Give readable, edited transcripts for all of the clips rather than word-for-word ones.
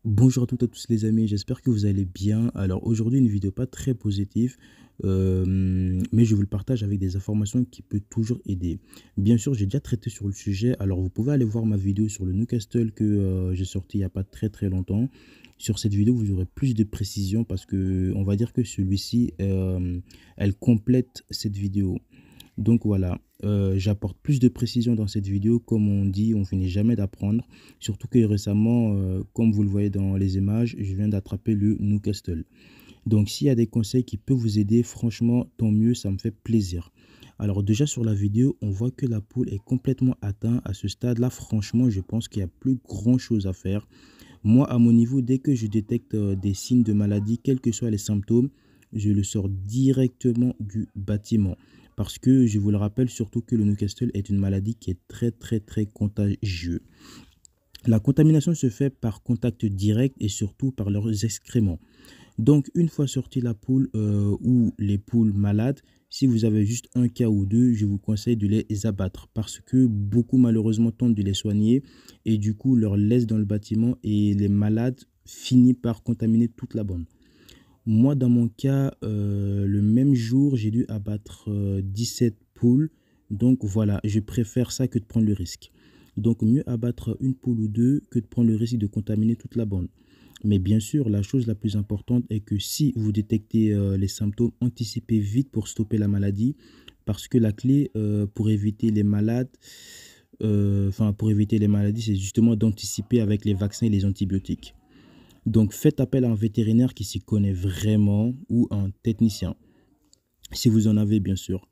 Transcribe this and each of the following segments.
Bonjour à toutes et à tous les amis, j'espère que vous allez bien. Alors aujourd'hui une vidéo pas très positive, mais je vous le partage avec des informations qui peuvent toujours aider. Bien sûr, j'ai déjà traité sur le sujet, alors vous pouvez aller voir ma vidéo sur le Newcastle que j'ai sorti il n'y a pas très très longtemps. Sur cette vidéo, vous aurez plus de précisions parce que on va dire que celui-ci, elle complète cette vidéo. Donc voilà, j'apporte plus de précision dans cette vidéo. Comme on dit, on finit jamais d'apprendre. Surtout que récemment, comme vous le voyez dans les images, je viens d'attraper le Newcastle. Donc s'il y a des conseils qui peuvent vous aider, franchement, tant mieux, ça me fait plaisir. Alors déjà sur la vidéo, on voit que la poule est complètement atteinte à ce stade-là. Franchement, je pense qu'il n'y a plus grand-chose à faire. Moi, à mon niveau, dès que je détecte des signes de maladie, quels que soient les symptômes, je le sors directement du bâtiment. Parce que je vous le rappelle surtout que le Newcastle est une maladie qui est très très très contagieuse. La contamination se fait par contact direct et surtout par leurs excréments. Donc, une fois sortie la poule ou les poules malades, si vous avez juste un cas ou deux, je vous conseille de les abattre parce que beaucoup malheureusement tentent de les soigner et du coup leur laissent dans le bâtiment et les malades finissent par contaminer toute la bande. Moi, dans mon cas, le même jour, j'ai dû abattre 17 poules. Donc voilà, je préfère ça que de prendre le risque. Donc mieux abattre une poule ou deux que de prendre le risque de contaminer toute la bande. Mais bien sûr, la chose la plus importante est que si vous détectez les symptômes, anticipez vite pour stopper la maladie. Parce que la clé pour éviter les malades, pour éviter les maladies, c'est justement d'anticiper avec les vaccins et les antibiotiques. Donc faites appel à un vétérinaire qui s'y connaît vraiment ou un technicien, si vous en avez bien sûr.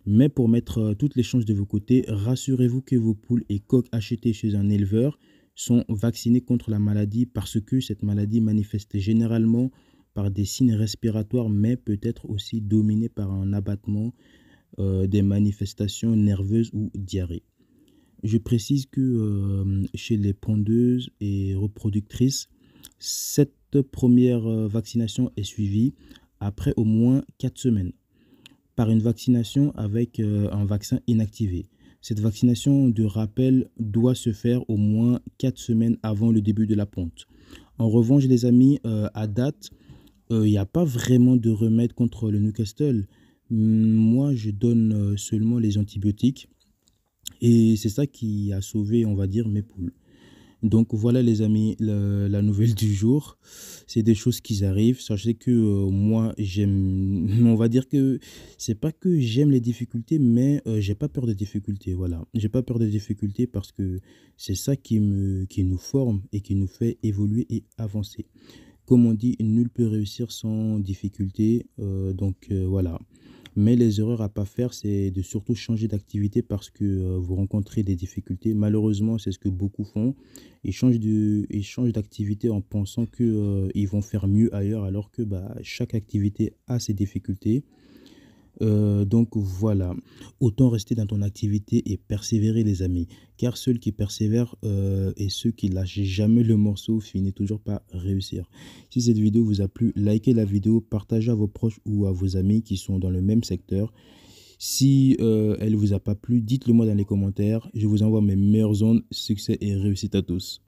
Mais pour mettre toutes les chances de vos côtés, rassurez-vous que vos poules et coqs achetés chez un éleveur sont vaccinés contre la maladie parce que cette maladie manifeste généralement par des signes respiratoires, mais peut être aussi dominée par un abattement, des manifestations nerveuses ou diarrhée. Je précise que chez les pondeuses et reproductrices, cette première vaccination est suivie après au moins 4 semaines par une vaccination avec un vaccin inactivé. Cette vaccination de rappel doit se faire au moins 4 semaines avant le début de la ponte. En revanche, les amis, à date, il n'y a pas vraiment de remède contre le Newcastle. Moi, je donne seulement les antibiotiques et c'est ça qui a sauvé, on va dire, mes poules. Donc voilà les amis, la nouvelle du jour, c'est des choses qui arrivent. Sachez que moi j'aime, on va dire que c'est pas que j'aime les difficultés, mais j'ai pas peur des difficultés. Voilà, j'ai pas peur des difficultés parce que c'est ça qui nous forme et qui nous fait évoluer et avancer. Comme on dit, nul peut réussir sans difficulté. Voilà. Mais les erreurs à pas faire, c'est de surtout changer d'activité parce que vous rencontrez des difficultés. Malheureusement, c'est ce que beaucoup font. Ils changent d'activité en pensant que, ils vont faire mieux ailleurs alors que bah, chaque activité a ses difficultés. Donc voilà, autant rester dans ton activité et persévérer les amis, car ceux qui persévèrent et ceux qui lâchent jamais le morceau finissent toujours par réussir. Si cette vidéo vous a plu, likez la vidéo, partagez à vos proches ou à vos amis qui sont dans le même secteur. Si elle ne vous a pas plu, dites-le moi dans les commentaires. Je vous envoie mes meilleures ondes, succès et réussite à tous.